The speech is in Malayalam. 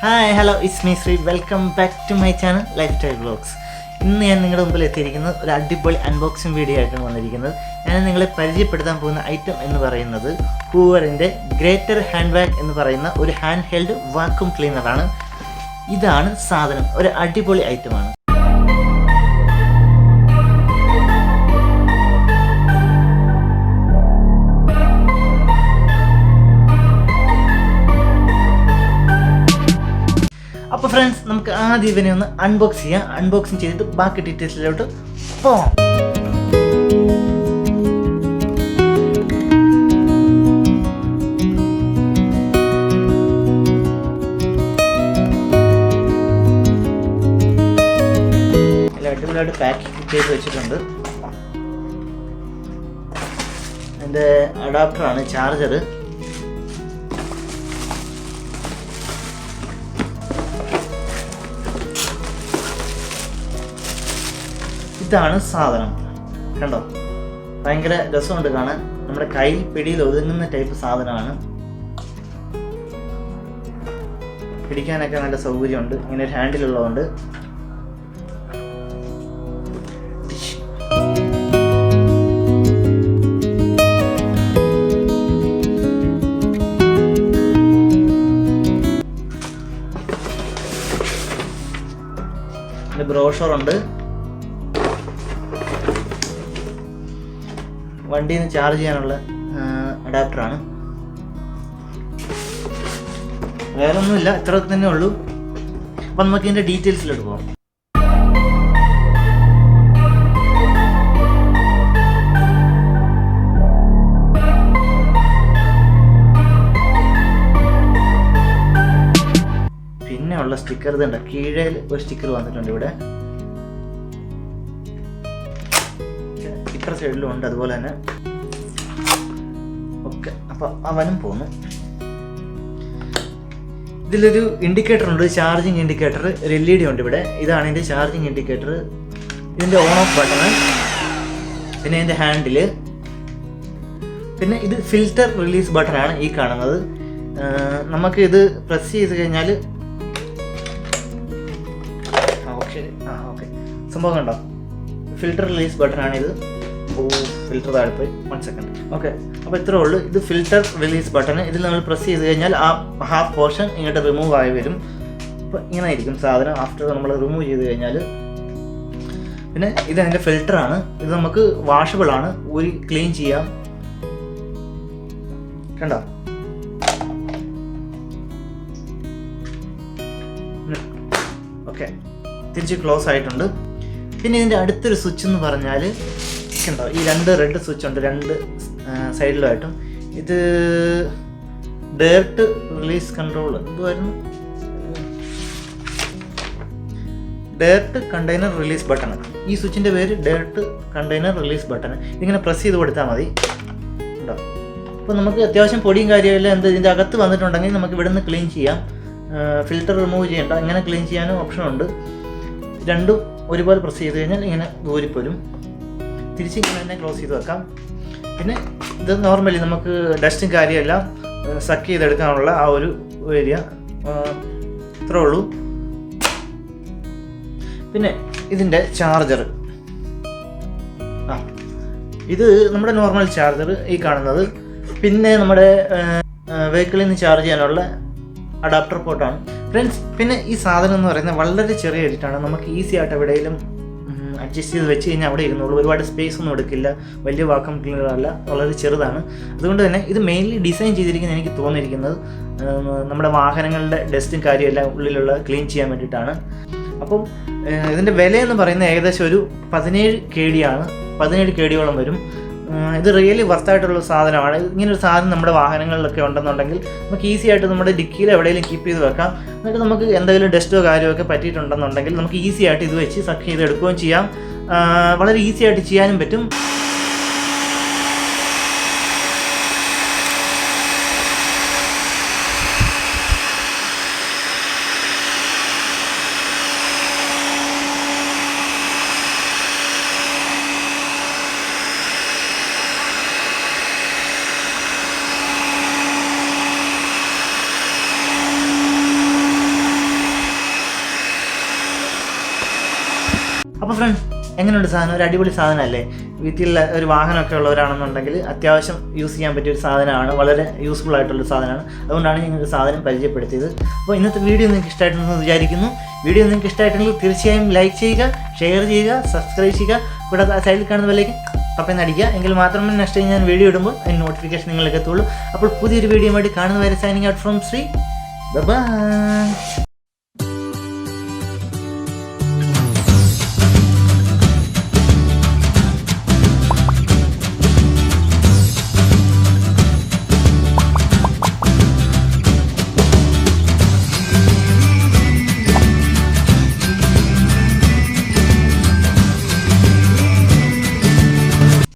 Hi, hello, it's me Sri. Welcome back to my channel Lifestyle Vlogs. ഇന്ന് ഞാൻ നിങ്ങളുടെ മുമ്പിൽ എത്തിയിരിക്കുന്നത് ഒരു അടിപൊളി അൺബോക്സിംഗ് വീഡിയോ ആയിട്ടാണ് വന്നിരിക്കുന്നത്. ഞാൻ നിങ്ങളെ പരിചയപ്പെടുത്താൻ പോകുന്ന ഐറ്റം എന്ന് പറയുന്നത് ഹൂവറിൻ്റെ ഗ്രേറ്റർ ഹാൻഡ് ബാഗ് എന്ന് പറയുന്ന ഒരു ഹാൻഡ് ഹെൽഡ് വാക്യൂം ക്ലീനറാണ്. ഇതാണ് സാധനം, ഒരു അടിപൊളി ഐറ്റമാണ്. അപ്പോൾ ഫ്രണ്ട്സ്, നമുക്ക് ആദ്യം ഇവനെ ഒന്ന് അൺബോക്സ് ചെയ്യാം. അൺബോക്സിങ് ചെയ്തിട്ട് ബാക്കി ഡീറ്റെയിൽസിലോട്ട് പോകാം. നല്ല അടിപൊളിയായിട്ട് പാക്കിങ് ചെയ്ത് വെച്ചിട്ടുണ്ട്. അതിൻ്റെ അഡാപ്റ്ററാണ്, ചാർജർ. ഇതാണ് സാധനം, കണ്ടോ? ഭയങ്കര രസമുണ്ട് കാണാൻ. നമ്മുടെ കയ്യിൽ പിടിയിൽ ഒതുങ്ങുന്ന ടൈപ്പ് സാധനമാണ്. പിടിക്കാനൊക്കെ നല്ല സൗകര്യമുണ്ട്, ഇങ്ങനെ ഒരു ഹാൻഡിലുള്ളതുകൊണ്ട്. ബ്രോഷറുണ്ട്. വണ്ടിയിൽ നിന്ന് ചാർജ് ചെയ്യാനുള്ള അഡാപ്റ്ററാണ്. വേറെ ഒന്നുമില്ല, ഇത്ര തന്നെ ഉള്ളൂ. അപ്പം നമുക്ക് ഇതിൻ്റെ ഡീറ്റെയിൽസിലോട്ട് പോകാം. പിന്നെ ഉള്ള സ്റ്റിക്കർ ഇതുണ്ട്, കീഴേ ഒരു സ്റ്റിക്കർ വന്നിട്ടുണ്ട് ഇവിടെ. ഇത്ര സൈഡിലും ഉണ്ട് അതുപോലെ തന്നെ. ഓക്കെ, അപ്പോൾ അവനും പോന്നു. ഇതിലൊരു ഇൻഡിക്കേറ്റർ ഉണ്ട്, ചാർജിങ് ഇൻഡിക്കേറ്റർ. ഒരു LED ഉണ്ട് ഇവിടെ. ഇതാണ് ഇതിൻ്റെ ചാർജിങ് ഇൻഡിക്കേറ്റർ. ഇതിൻ്റെ ഓൺ ഓഫ് ബട്ടൺ, പിന്നെ ഇതിൻ്റെ ഹാൻഡില്, പിന്നെ ഇത് ഫിൽറ്റർ റിലീസ് ബട്ടണാണ് ഈ കാണുന്നത്. നമുക്ക് ഇത് പ്രസ് ചെയ്ത് കഴിഞ്ഞാൽ ഓക്കെ സംഭവം കണ്ടോ? Filter release ബട്ടണാണിത്. ഫിൽറ്റർ താഴെ പോയി, 1 സെക്കൻഡ്. ഓക്കെ, അപ്പോൾ ഇത്രേ ഉള്ളൂ. ഇത് ഫിൽറ്റർ റിലീസ് ബട്ടൺ. ഇതിൽ നമ്മൾ പ്രസ് ചെയ്ത് കഴിഞ്ഞാൽ ആ ഹാഫ് പോർഷൻ ഇങ്ങോട്ട് റിമൂവ് ആയി വരും. അപ്പോൾ ഇങ്ങനെ ആയിരിക്കും സാധനം ആഫ്റ്റർ നമ്മൾ റിമൂവ് ചെയ്ത് കഴിഞ്ഞാൽ. പിന്നെ ഇത് അതിൻ്റെ ഫിൽറ്ററാണ്. ഇത് നമുക്ക് വാഷബിളാണ്, ഊരി ക്ലീൻ ചെയ്യാം. കണ്ടോ? ഓക്കെ, തിരിച്ച് ക്ലോസ് ആയിട്ടുണ്ട്. പിന്നെ ഇതിൻ്റെ അടുത്തൊരു സ്വിച്ച് എന്ന് പറഞ്ഞാൽ ഉണ്ടോ, ഈ 2 റെഡ് സ്വിച്ച് ഉണ്ട് 2 സൈഡിലുമായിട്ടും. ഇത് ഡേർട്ട് റിലീസ് കൺട്രോൾ എന്തുവായിരുന്നു, ഡേർട്ട് കണ്ടെയ്നർ റിലീസ് ബട്ടൺ. ഈ സ്വിച്ചിൻ്റെ പേര് ഡേർട്ട് കണ്ടെയ്നർ റിലീസ് ബട്ടൺ. ഇതിങ്ങനെ പ്രസ് ചെയ്ത് കൊടുത്താൽ മതി. ഉണ്ടോ? അപ്പോൾ നമുക്ക് അത്യാവശ്യം പൊടിയും കാര്യമില്ല. ഇതിൻ്റെ അകത്ത് വന്നിട്ടുണ്ടെങ്കിൽ നമുക്ക് ഇവിടെ നിന്ന് ക്ലീൻ ചെയ്യാം. ഫിൽറ്റർ റിമൂവ് ചെയ്യേണ്ട, ഇങ്ങനെ ക്ലീൻ ചെയ്യാനും ഓപ്ഷനുണ്ട്. രണ്ടും ഒരുപോലെ പ്രസ് ചെയ്ത് കഴിഞ്ഞാൽ ഇങ്ങനെ ദൂരിപ്പോരും. തിരിച്ച് ഇങ്ങനെ തന്നെ ക്ലോസ് ചെയ്ത് വെക്കാം. പിന്നെ ഇത് നോർമലി നമുക്ക് ഡസ്റ്റും കാര്യമെല്ലാം സക്ക് ചെയ്തെടുക്കാനുള്ള ആ ഒരു ഏരിയ ഇത്രേ ഉള്ളൂ. പിന്നെ ഇതിൻ്റെ ചാർജർ, ഇത് നമ്മുടെ നോർമൽ ചാർജർ ഈ കാണുന്നത്. പിന്നെ നമ്മുടെ വെഹിക്കിളിൽ നിന്ന് ചാർജ് ചെയ്യാനുള്ള അഡാപ്റ്റർ പോർട്ടാണ് ഫ്രണ്ട്സ്. പിന്നെ ഈ സാധനം എന്ന് പറയുന്നത് വളരെ ചെറിയ എഡിറ്റാണ്. നമുക്ക് ഈസി ആയിട്ട് എവിടെയെങ്കിലും അഡ്ജസ്റ്റ് ചെയ്ത് വെച്ച് കഴിഞ്ഞാൽ അവിടെ ഇരുന്നുള്ളൂ. ഒരുപാട് സ്പേസ് ഒന്നും എടുക്കില്ല. വലിയ വാക്യൂം ക്ലീനർ അല്ല, വളരെ ചെറുതാണ്. അതുകൊണ്ട് തന്നെ ഇത് മെയിൻലി ഡിസൈൻ ചെയ്തിരിക്കുന്നത് എനിക്ക് തോന്നിയിരിക്കുന്നത് നമ്മുടെ വാഹനങ്ങളുടെ ഡസ്റ്റും കാര്യമെല്ലാം ഉള്ളിലുള്ള ക്ലീൻ ചെയ്യാൻ വേണ്ടിയിട്ടാണ്. അപ്പം ഇതിൻ്റെ വിലയെന്ന് പറയുന്നത് ഏകദേശം ഒരു 17 KD ആണ്. 17 KDയോളം വരും. ഇത് റിയലി വർത്തായിട്ടുള്ള സാധനമാണ്. ഇങ്ങനൊരു സാധനം നമ്മുടെ വാഹനങ്ങളിലൊക്കെ ഉണ്ടെന്നുണ്ടെങ്കിൽ നമുക്ക് ഈസി ആയിട്ട് നമ്മുടെ ഡിക്കിയിൽ എവിടെയെങ്കിലും കീപ്പ് ചെയ്ത് വെക്കാം. എന്നിട്ട് നമുക്ക് എന്തെങ്കിലും ഡസ്റ്റോ കാര്യമൊക്കെ പറ്റിയിട്ടുണ്ടെന്നുണ്ടെങ്കിൽ നമുക്ക് ഈസി ആയിട്ട് ഇത് വെച്ച് സക്ക് ചെയ്ത് എടുക്കുകയും ചെയ്യാം. വളരെ ഈസി ആയിട്ട് ചെയ്യാനും പറ്റും. അപ്പോൾ ഫ്രണ്ട്സ്, എങ്ങനെയുണ്ട് സാധനം? ഒരു അടിപൊളി സാധനമല്ലേ? വീട്ടിൽ ഒരു വാഹനമൊക്കെ ഉള്ളവരാണെന്നുണ്ടെങ്കിൽ അത്യാവശ്യം യൂസ് ചെയ്യാൻ പറ്റിയ ഒരു സാധനമാണ്, വളരെ യൂസ്ഫുൾ ആയിട്ടുള്ളൊരു സാധനമാണ്. അതുകൊണ്ടാണ് ഞങ്ങൾക്ക് സാധനം പരിചയപ്പെടുത്തിയത്. അപ്പോൾ ഇന്നത്തെ വീഡിയോ നിങ്ങൾക്ക് ഇഷ്ടമായിട്ടുണ്ടെന്ന് വിചാരിക്കുന്നു. വീഡിയോ നിങ്ങൾക്ക് ഇഷ്ടമായിട്ടുണ്ടെങ്കിൽ തീർച്ചയായും ലൈക്ക് ചെയ്യുക, ഷെയർ ചെയ്യുക, സബ്സ്ക്രൈബ് ചെയ്യുക. കൂടാതെ സൈഡിൽ കാണുന്ന വിലയ്ക്ക് ടപ്പെന്ന് അടിക്കുക. എങ്കിൽ മാത്രമേ നെക്സ്റ്റ് ടൈം ഞാൻ വീഡിയോ ഇടുമ്പോൾ അതിന് നോട്ടിഫിക്കേഷൻ നിങ്ങൾക്ക് എത്തുള്ളൂ. അപ്പോൾ പുതിയൊരു വീഡിയോ ആയിട്ട് കാണുന്നവരെ signing out from Sree. By.